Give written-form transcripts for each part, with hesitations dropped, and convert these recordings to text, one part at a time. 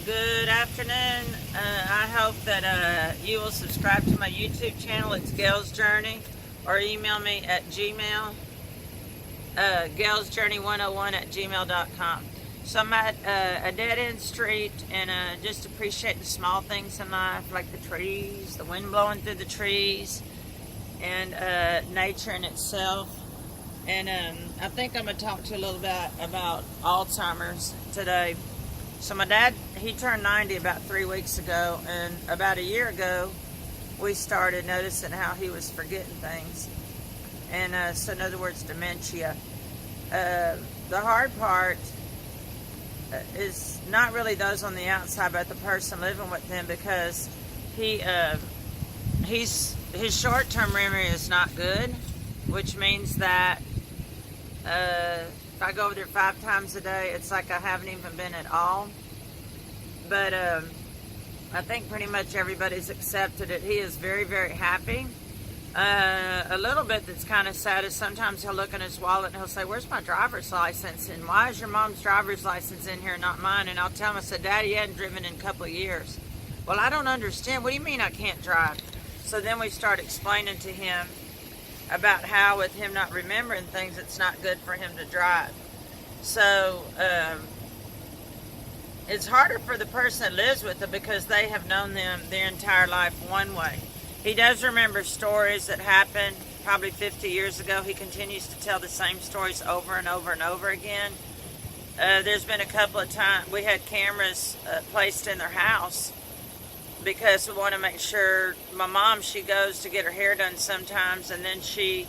Good afternoon. I hope that you will subscribe to my YouTube channel. It's Gail's Journey, or email me at Gmail, galesjourney101@gmail.com. So I'm at a dead-end street, and just appreciate the small things in life, like the trees, the wind blowing through the trees, and nature in itself. And I think I'm going to talk to you a little bit about Alzheimer's today. So my dad, he turned 90 about 3 weeks ago, and about a year ago, we started noticing how he was forgetting things. And so in other words, dementia. The hard part is not really those on the outside, but the person living with him, because his short-term memory is not good, which means that if I go over there 5 times a day, it's like I haven't even been at all. But I think pretty much everybody's accepted it. He is very, very happy. A little bit that's kind of sad is sometimes he'll look in his wallet and he'll say, "Where's my driver's license? And why is your mom's driver's license in here, not mine?" And I'll tell him, I said, "Daddy, you hadn't driven in a couple of years." "Well, I don't understand. What do you mean I can't drive?" So then we start explaining to him about how with him not remembering things, it's not good for him to drive. So it's harder for the person that lives with them, because they have known them their entire life one way. He does remember stories that happened probably 50 years ago. He continues to tell the same stories over and over and over again. There's been a couple of times we had cameras placed in their house, because we want to make sure. My mom, she goes to get her hair done sometimes, and then she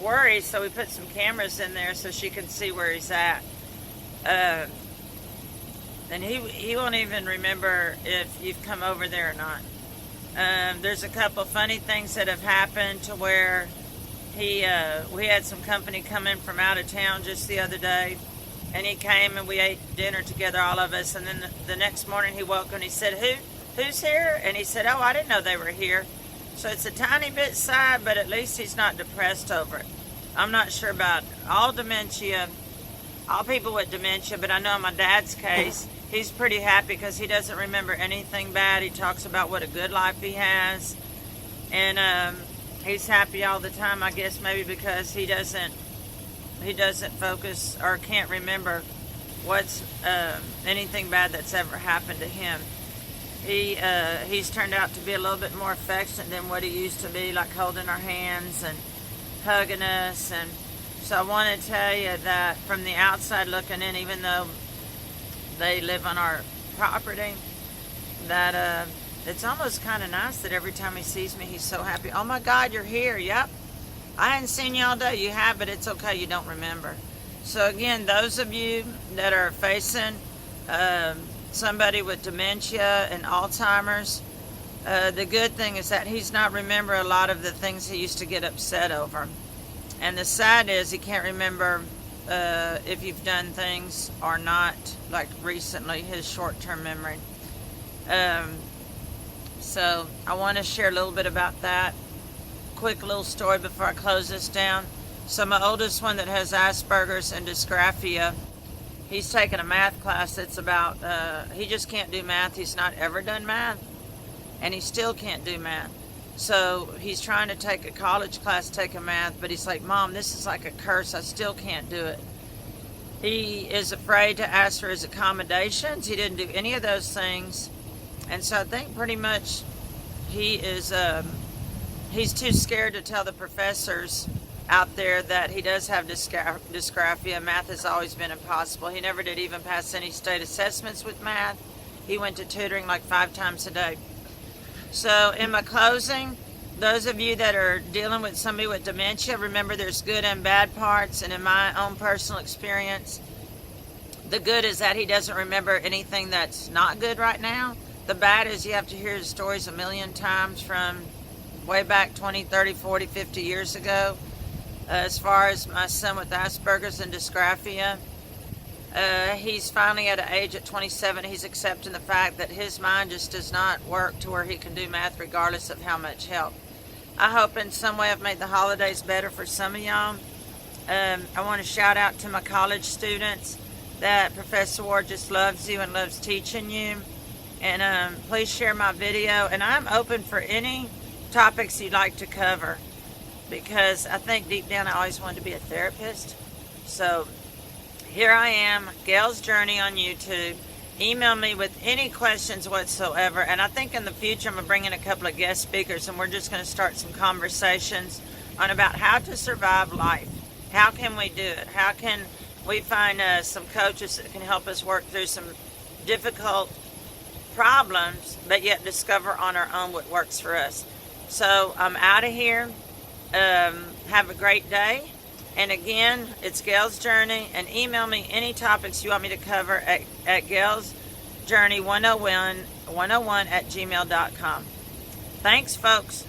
worries, so we put some cameras in there so she can see where he's at. And he won't even remember if you've come over there or not. There's a couple funny things that have happened to where we had some company come in from out of town just the other day, and he came and we ate dinner together, all of us, and then the next morning he woke and he said, Who's here? And he said, "Oh, I didn't know they were here." So it's a tiny bit sad, but at least he's not depressed over it. I'm not sure about all people with dementia, but I know in my dad's case, he's pretty happy because he doesn't remember anything bad. He talks about what a good life he has. And he's happy all the time, I guess maybe because he doesn't focus or can't remember what's anything bad that's ever happened to him. He's turned out to be a little bit more affectionate than what he used to be, like holding our hands and hugging us. And so I want to tell you that from the outside looking in, even though they live on our property, that it's almost kind of nice that every time he sees me, he's so happy. "Oh my God, you're here." "Yep, I hadn't seen you all day." "You have, but it's okay, you don't remember." So again, those of you that are facing somebody with dementia and Alzheimer's, the good thing is that he's not remember a lot of the things he used to get upset over. And the sad is he can't remember if you've done things or not, like recently, his short-term memory. So I want to share a little bit about that. Quick little story before I close this down. So my oldest one that has Asperger's and dysgraphia, he's taking a math class that's about, he just can't do math. He's not ever done math, and he still can't do math. So he's trying to take a college class, taking math, but he's like, "Mom, this is like a curse. I still can't do it." He is afraid to ask for his accommodations. He didn't do any of those things. And so I think pretty much he's too scared to tell the professors out there that he does have dysgraphia. Math has always been impossible. He never did even pass any state assessments with math. He went to tutoring like 5 times a day. So in my closing, those of you that are dealing with somebody with dementia, remember there's good and bad parts. And in my own personal experience, the good is that he doesn't remember anything that's not good right now. The bad is you have to hear his stories a million times from way back 20, 30, 40, 50 years ago. As far as my son with Asperger's and dysgraphia, he's finally at an age at 27, he's accepting the fact that his mind just does not work to where he can do math regardless of how much help. I hope in some way I've made the holidays better for some of y'all. I want to shout out to my college students that Professor Ward just loves you and loves teaching you. And please share my video. And I'm open for any topics you'd like to cover, because I think deep down I always wanted to be a therapist. So here I am, Gail's Journey on YouTube. Email me with any questions whatsoever. And I think in the future I'm going to bring in a couple of guest speakers, and we're just going to start some conversations on about how to survive life. How can we do it? How can we find some coaches that can help us work through some difficult problems, but yet discover on our own what works for us. So I'm out of here. Have a great day. And again, it's Gail's Journey. And email me any topics you want me to cover at Gail's Journey 101 at gmail.com. Thanks, folks.